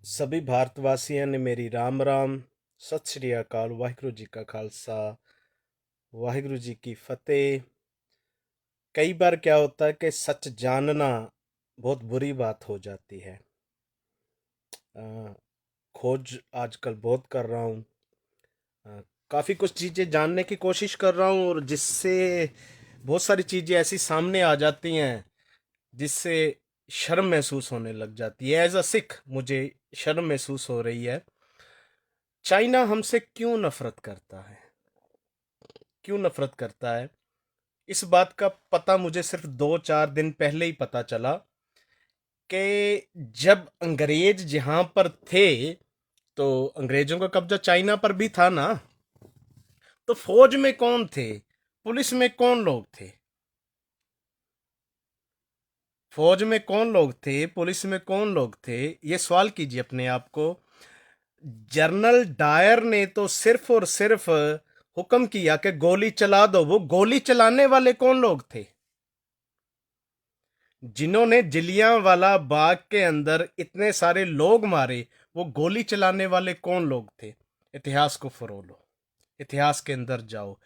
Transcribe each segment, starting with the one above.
सभी भारतवासियों ने मेरी राम राम, सत श्री अकाल, वाहिगुरु जी का खालसा, वाहिगुरु जी की फतेह। कई बार क्या होता है कि सच जानना बहुत बुरी बात हो जाती है। अ, खोज आजकल बहुत कर रहा हूँ। काफ़ी कुछ चीज़ें जानने की कोशिश कर रहा हूँ और जिससे बहुत सारी चीज़ें ऐसी सामने आ जाती हैं जिससे शर्म महसूस होने लग जाती है। एज अ सिख मुझे शर्म महसूस हो रही है। चाइना हमसे क्यों नफरत करता है? क्यों नफरत करता है? इस बात का पता मुझे सिर्फ 2-4 दिन पहले ही पता चला कि जब अंग्रेज जहां पर थे तो अंग्रेजों का कब्जा चाइना पर भी था ना। तो फौज में कौन थे? पुलिस में कौन लोग थे? फौज में कौन लोग थे? पुलिस में कौन लोग थे? ये सवाल कीजिए अपने आप को। जनरल डायर ने तो सिर्फ और सिर्फ हुक्म किया कि गोली चला दो। वो गोली चलाने वाले कौन लोग थे? जिन्होंने जलियांवाला बाग के अंदर इतने सारे लोग मारे, वो गोली चलाने वाले कौन लोग थे? इतिहास को फरोलो, इतिहास के अंदर जाओ।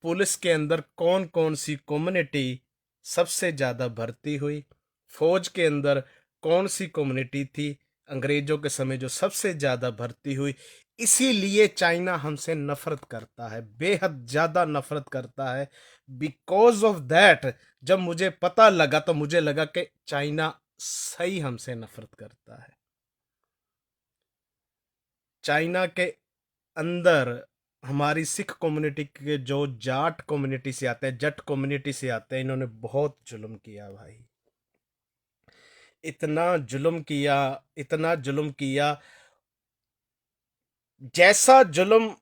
पुलिस के अंदर कौन कौन सी कम्युनिटी सबसे ज्यादा भर्ती हुई? फौज के अंदर कौन सी कम्युनिटी थी अंग्रेजों के समय जो सबसे ज्यादा भर्ती हुई? इसीलिए चाइना हमसे नफरत करता है, बेहद ज्यादा नफरत करता है। बिकॉज ऑफ दैट जब मुझे पता लगा तो मुझे लगा कि चाइना सही हमसे नफरत करता है। चाइना के अंदर हमारी सिख कम्युनिटी के जो जाट कम्युनिटी से आते हैं, जट कम्युनिटी से आते हैं, इन्होंने बहुत जुल्म किया भाई। इतना जुल्म किया, इतना जुल्म किया। जैसा जुल्म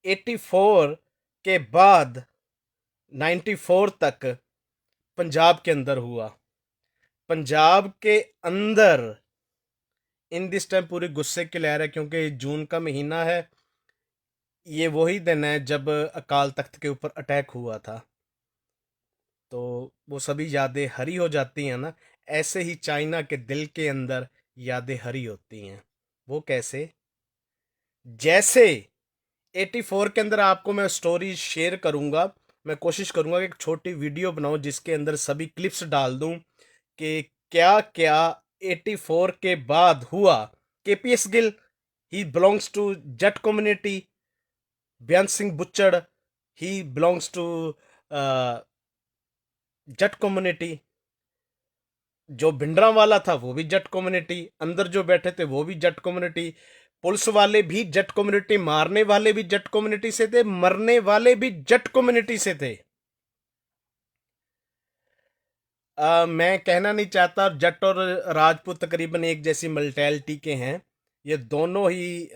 84 के बाद 94 तक पंजाब के अंदर हुआ। पंजाब के अंदर इन दिस टाइम पूरी गुस्से की लहर है क्योंकि जून का महीना है। ये वही दिन है जब अकाल तख्त के ऊपर अटैक हुआ था। तो वो सभी यादें हरी हो जाती हैं ना। ऐसे ही चाइना के दिल के अंदर यादें हरी होती हैं। वो कैसे? जैसे 84 के अंदर आपको मैं स्टोरी शेयर करूंगा। मैं कोशिश करूंगा कि एक छोटी वीडियो बनाऊं जिसके अंदर सभी क्लिप्स डाल दूं कि क्या क्या 84 के बाद हुआ। KPS Gill, he belongs to Jat community. Beant Singh बुच्चड़, he belongs to Jat community. जो भिंडरांवाला था वो भी जट कम्युनिटी, अंदर जो बैठे थे वो भी जट कम्युनिटी, पुलिस वाले भी जट कम्युनिटी, मारने वाले भी जट कम्युनिटी से थे, मरने वाले भी जट कम्युनिटी से थे। मैं कहना नहीं चाहता, जट और राजपूत तकरीबन एक जैसी मल्टैलिटी के हैं। ये दोनों ही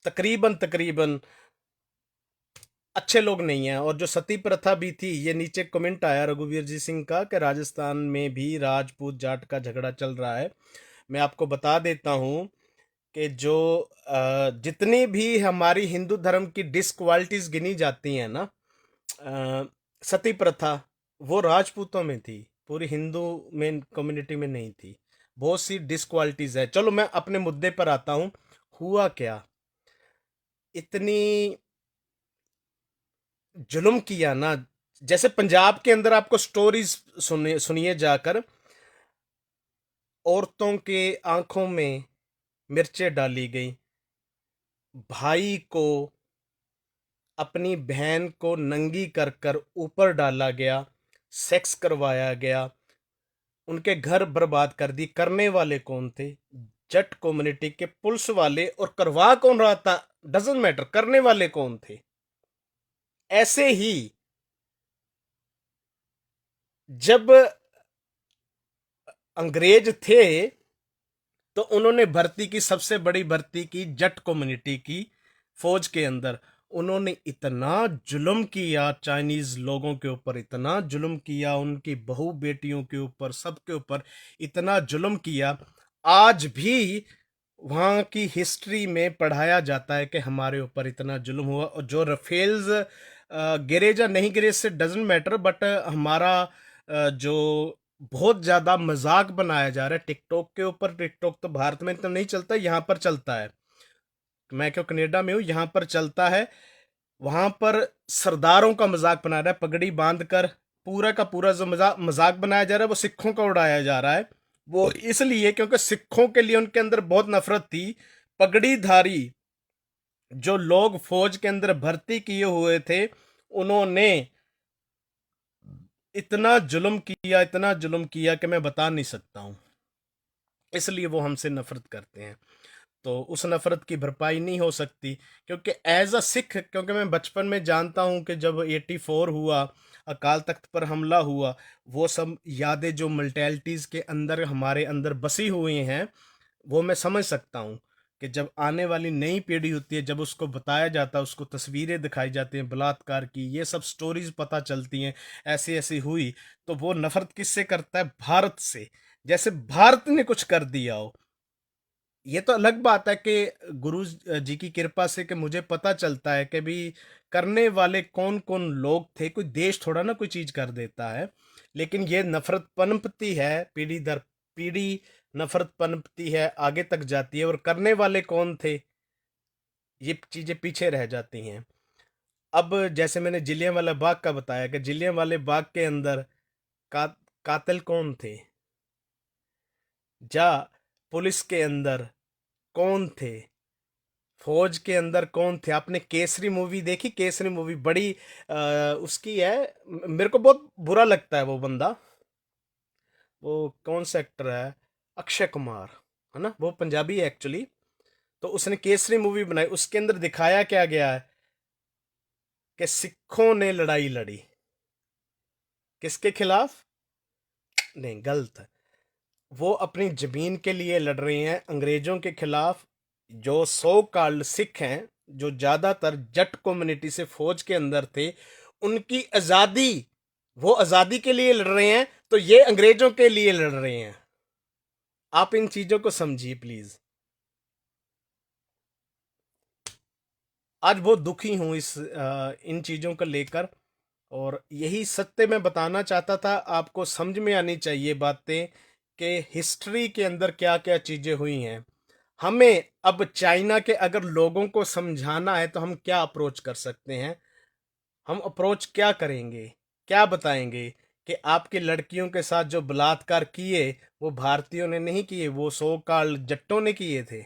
तकरीबन तकरीबन अच्छे लोग नहीं हैं। और जो सती प्रथा भी थी, ये नीचे कमेंट आया रघुवीर जी सिंह का कि राजस्थान में भी राजपूत जाट का झगड़ा चल रहा है। मैं आपको बता देता हूँ कि जो जितनी भी हमारी हिंदू धर्म की डिसक्वालिटीज गिनी जाती हैं ना, अ, सती प्रथा वो राजपूतों में थी, पूरी हिंदू में कम्युनिटी में नहीं थी। बहुत सी डिसक्वालिटीज है। चलो मैं अपने मुद्दे पर आता हूँ। हुआ क्या? इतनी जुल्म किया ना। जैसे पंजाब के अंदर आपको स्टोरीज सुनिए जाकर। औरतों के आंखों में मिर्चें डाली गई, भाई को, अपनी बहन को नंगी कर कर ऊपर डाला गया, सेक्स करवाया गया, उनके घर बर्बाद कर दी। करने वाले कौन थे? जट कम्युनिटी के पुलिस वाले। और करवा कौन रहा था? डजेंट मैटर, करने वाले कौन थे? ऐसे ही जब अंग्रेज थे तो उन्होंने भर्ती की, सबसे बड़ी भर्ती की जट कम्युनिटी की फौज के अंदर। उन्होंने इतना जुल्म किया चाइनीज लोगों के ऊपर, इतना जुल्म किया उनकी बहू बेटियों के ऊपर, सबके ऊपर इतना जुल्म किया। आज भी वहाँ की हिस्ट्री में पढ़ाया जाता है कि हमारे ऊपर इतना जुल्म हुआ। और जो रफेल्स गिरे या नहीं गिरे से डजेंट मैटर, बट हमारा जो बहुत ज़्यादा मजाक बनाया जा रहा है टिकटॉक के ऊपर। टिकटॉक तो भारत में तो नहीं चलता, यहाँ पर चलता है। मैं क्यों कनाडा में हूँ, यहाँ पर चलता है। वहां पर सरदारों का मजाक बनाया जा रहा है, पगड़ी बांध कर। पूरा का पूरा जो मजाक मजाक बनाया जा रहा है वो सिखों का उड़ाया जा रहा है। वो इसलिए क्योंकि सिखों के लिए उनके अंदर बहुत नफरत थी। पगड़ीधारी जो लोग फौज के अंदर भर्ती किए हुए थे, उन्होंने इतना जुल्म किया कि मैं बता नहीं सकता हूं। इसलिए वो हमसे नफरत करते हैं। तो उस नफरत की भरपाई नहीं हो सकती, क्योंकि एज अ सिख, क्योंकि मैं बचपन में जानता हूं कि जब 84 हुआ, अकाल तख्त पर हमला हुआ, वो सब यादें जो मल्टैलिटीज़ के अंदर हमारे अंदर बसी हुई हैं, वो मैं समझ सकता हूँ कि जब आने वाली नई पीढ़ी होती है, जब उसको बताया जाता है, उसको तस्वीरें दिखाई जाती हैं बलात्कार की, ये सब स्टोरीज पता चलती हैं, ऐसी ऐसी हुई, तो वो नफरत किससे करता है? भारत से। जैसे भारत ने कुछ कर दिया हो। ये तो अलग बात है कि गुरु जी की कृपा से कि मुझे पता चलता है कि भी करने वाले कौन कौन लोग थे। कोई देश थोड़ा ना कोई चीज कर देता है। लेकिन ये नफरत पनपती है, पीढ़ी दर पीढ़ी नफरत पनपती है, आगे तक जाती है, और करने वाले कौन थे ये चीजें पीछे रह जाती हैं। अब जैसे मैंने जलियांवाला बाग का बताया कि जलियांवाले बाग के अंदर का, कातिल कौन थे, जा पुलिस के अंदर कौन थे, फौज के अंदर कौन थे। आपने केसरी मूवी देखी? केसरी मूवी बड़ी उसकी है। मेरे को बहुत बुरा लगता है वो बंदा। वो कौन सा एक्टर है? अक्षय कुमार, है ना? वो पंजाबी है एक्चुअली। तो उसने केसरी मूवी बनाई, उसके अंदर दिखाया क्या गया है कि सिखों ने लड़ाई लड़ी किसके खिलाफ? नहीं, गलत है। वो अपनी जमीन के लिए लड़ रहे हैं अंग्रेजों के खिलाफ। जो सो कॉल्ड सिख हैं, जो ज्यादातर जट कम्युनिटी से फौज के अंदर थे, उनकी आजादी, वो आजादी के लिए लड़ रहे हैं, तो ये अंग्रेजों के लिए लड़ रहे हैं। आप इन चीजों को समझिए प्लीज। आज बहुत दुखी हूं इन चीजों को लेकर। और यही सत्य मैं बताना चाहता था, आपको समझ में आनी चाहिए बातें कि हिस्ट्री के अंदर क्या क्या चीजें हुई हैं। हमें अब चाइना के अगर लोगों को समझाना है तो हम क्या अप्रोच कर सकते हैं? हम अप्रोच क्या करेंगे? क्या बताएंगे कि आपकी लड़कियों के साथ जो बलात्कार किए, वो भारतीयों ने नहीं किए, वो सो कॉल्ड जट्टों ने किए थे,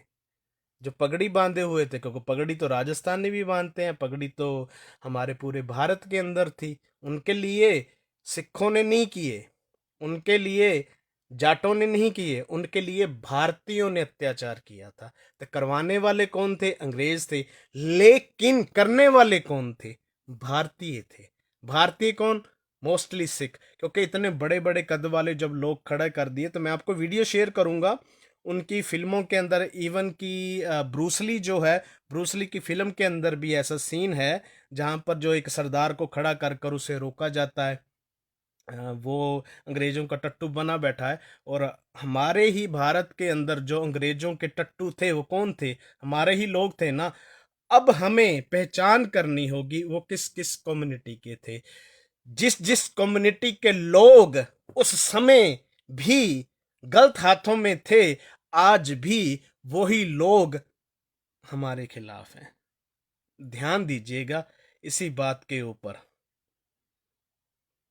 जो पगड़ी बांधे हुए थे। क्योंकि पगड़ी तो राजस्थान में भी बांधते हैं, पगड़ी तो हमारे पूरे भारत के अंदर थी। उनके लिए सिखों ने नहीं किए, उनके लिए जाटों ने नहीं किए, उनके लिए भारतीयों ने अत्याचार किया था। तो करवाने वाले कौन थे? अंग्रेज थे। लेकिन करने वाले कौन थे? भारतीय थे। भारतीय कौन? मोस्टली सिख। क्योंकि इतने बड़े बड़े कद वाले जब लोग खड़े कर दिए, तो मैं आपको वीडियो शेयर करूंगा उनकी फिल्मों के अंदर। इवन की ब्रूसली जो है, ब्रूसली की फिल्म के अंदर भी ऐसा सीन है जहां पर जो एक सरदार को खड़ा कर कर उसे रोका जाता है। वो अंग्रेजों का टट्टू बना बैठा है। और हमारे ही भारत के अंदर जो अंग्रेजों के टट्टू थे वो कौन थे? हमारे ही लोग थे ना। अब हमें पहचान करनी होगी वो किस किस कम्युनिटी के थे। जिस जिस कम्युनिटी के लोग उस समय भी गलत हाथों में थे, आज भी वही लोग हमारे खिलाफ हैं। ध्यान दीजिएगा इसी बात के ऊपर।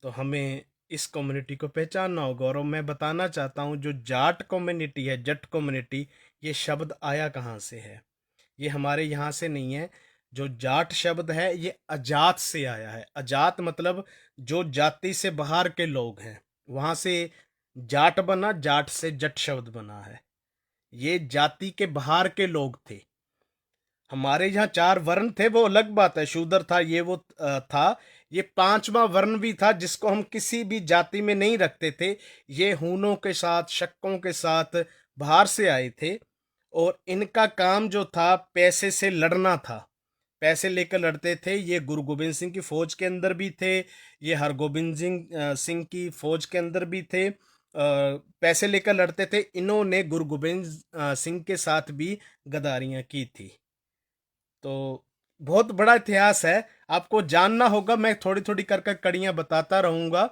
तो हमें इस कम्युनिटी को पहचानना होगा। और मैं बताना चाहता हूँ, जो जाट कम्युनिटी है, जट कम्युनिटी, ये शब्द आया कहाँ से है? ये हमारे यहाँ से नहीं है। जो जाट शब्द है ये अजात से आया है। अजात मतलब जो जाति से बाहर के लोग हैं, वहां से जाट बना, जाट से जट शब्द बना है। ये जाति के बाहर के लोग थे। हमारे यहाँ 4 वर्ण थे, वो अलग बात है, शूद्र था, ये वो था। ये 5वां वर्ण भी था जिसको हम किसी भी जाति में नहीं रखते थे। ये हूनों के साथ, शक्कों के साथ बाहर से आए थे। और इनका काम जो था पैसे से लड़ना था, पैसे लेकर लड़ते थे। ये गुरु गोबिंद सिंह की फौज के अंदर भी थे, ये हरगोबिंद सिंह की फौज के अंदर भी थे। पैसे लेकर लड़ते थे। इन्होंने गुरु गोबिंद सिंह के साथ भी गद्दारियां की थी। तो बहुत बड़ा इतिहास है, आपको जानना होगा। मैं थोड़ी थोड़ी करके कड़ियां बताता रहूंगा।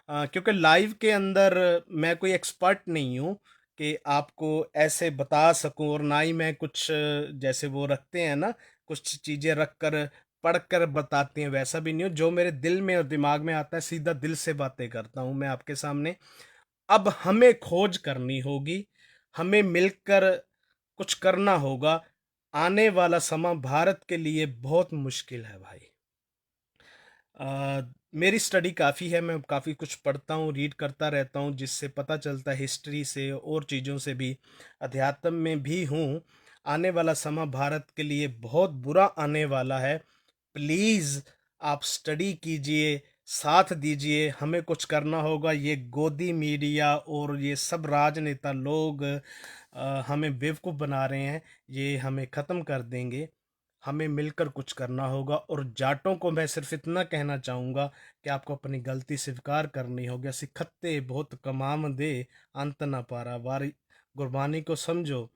क्योंकि लाइव के अंदर मैं कोई एक्सपर्ट नहीं हूँ कि आपको ऐसे बता सकूं, और ना ही मैं कुछ जैसे वो रखते हैं ना, कुछ चीज़ें रख कर पढ़ कर बताते हैं, वैसा भी नहीं हूँ। जो मेरे दिल में और दिमाग में आता है सीधा दिल से बातें करता हूँ मैं आपके सामने। अब हमें खोज करनी होगी, हमें मिलकर कुछ करना होगा। आने वाला समय भारत के लिए बहुत मुश्किल है भाई। अ, मेरी स्टडी काफ़ी है, मैं काफ़ी कुछ पढ़ता हूँ, रीड करता रहता हूँ, जिससे पता चलता है हिस्ट्री से और चीज़ों से भी, अध्यात्म में भी हूँ। आने वाला समय भारत के लिए बहुत बुरा आने वाला है। प्लीज़ आप स्टडी कीजिए, साथ दीजिए, हमें कुछ करना होगा। ये गोदी मीडिया और ये सब राजनेता लोग हमें बेवकूफ़ बना रहे हैं, ये हमें ख़त्म कर देंगे। हमें मिलकर कुछ करना होगा। और जाटों को मैं सिर्फ इतना कहना चाहूँगा कि आपको अपनी गलती स्वीकार करनी होगी। सिखत्ते बहुत कमाम दे, अंत ना पारा वारी गुरबानी को समझो।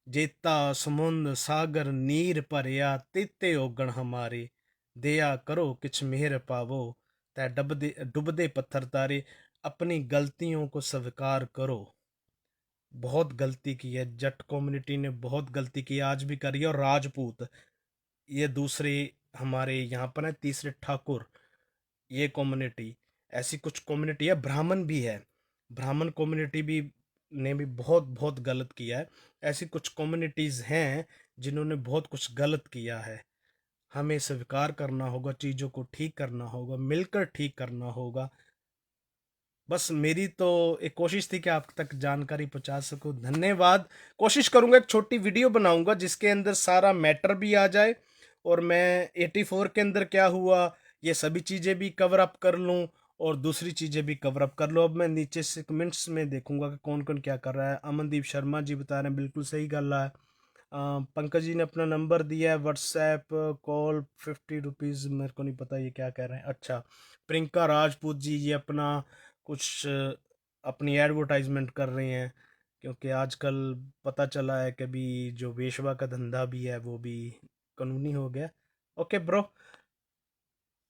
जेता समुंद सागर नीर भरिया, तेते ओगण हमारे, दया करो किछ मेहर पावो, तै डुबदे डुबदे पत्थर तारे। अपनी गलतियों को स्वीकार करो। बहुत गलती की है, जट कम्युनिटी ने बहुत गलती की है, आज भी कर रही है। और राजपूत, ये दूसरे हमारे यहाँ पर है, तीसरे ठाकुर, ये कम्युनिटी, ऐसी कुछ कम्युनिटी है। ब्राह्मण भी है, ब्राह्मण कम्युनिटी भी ने भी बहुत बहुत गलत किया है। ऐसी कुछ कम्युनिटीज़ हैं जिन्होंने बहुत कुछ गलत किया है। हमें स्वीकार करना होगा, चीज़ों को ठीक करना होगा, मिलकर ठीक करना होगा। बस मेरी तो एक कोशिश थी कि आप तक जानकारी पहुंचा सकूं। धन्यवाद। कोशिश करूंगा एक छोटी वीडियो बनाऊंगा जिसके अंदर सारा मैटर भी आ जाए, और मैं 84 के अंदर क्या हुआ ये सभी चीज़ें भी कवर अप कर लूं, और दूसरी चीज़ें भी कवर अप कर लो। अब मैं नीचे से कमेंट्स में देखूंगा कि कौन कौन क्या कर रहा है। अमनदीप शर्मा जी बता रहे हैं बिल्कुल सही गल है। पंकज जी ने अपना नंबर दिया है, व्हाट्सएप कॉल 50 रुपीज़, मेरे को नहीं पता ये क्या कह रहे हैं। अच्छा, प्रियंका राजपूत जी ये अपना कुछ अपनी एडवर्टाइजमेंट कर रहे हैं, क्योंकि आजकल पता चला है कि अभी जो वेश्वा का धंधा भी है वो भी कानूनी हो गया। ओके ब्रो,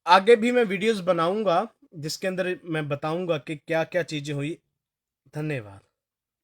आगे भी मैं वीडियोस बनाऊंगा जिसके अंदर मैं बताऊंगा कि क्या क्या चीज़ें हुई। धन्यवाद।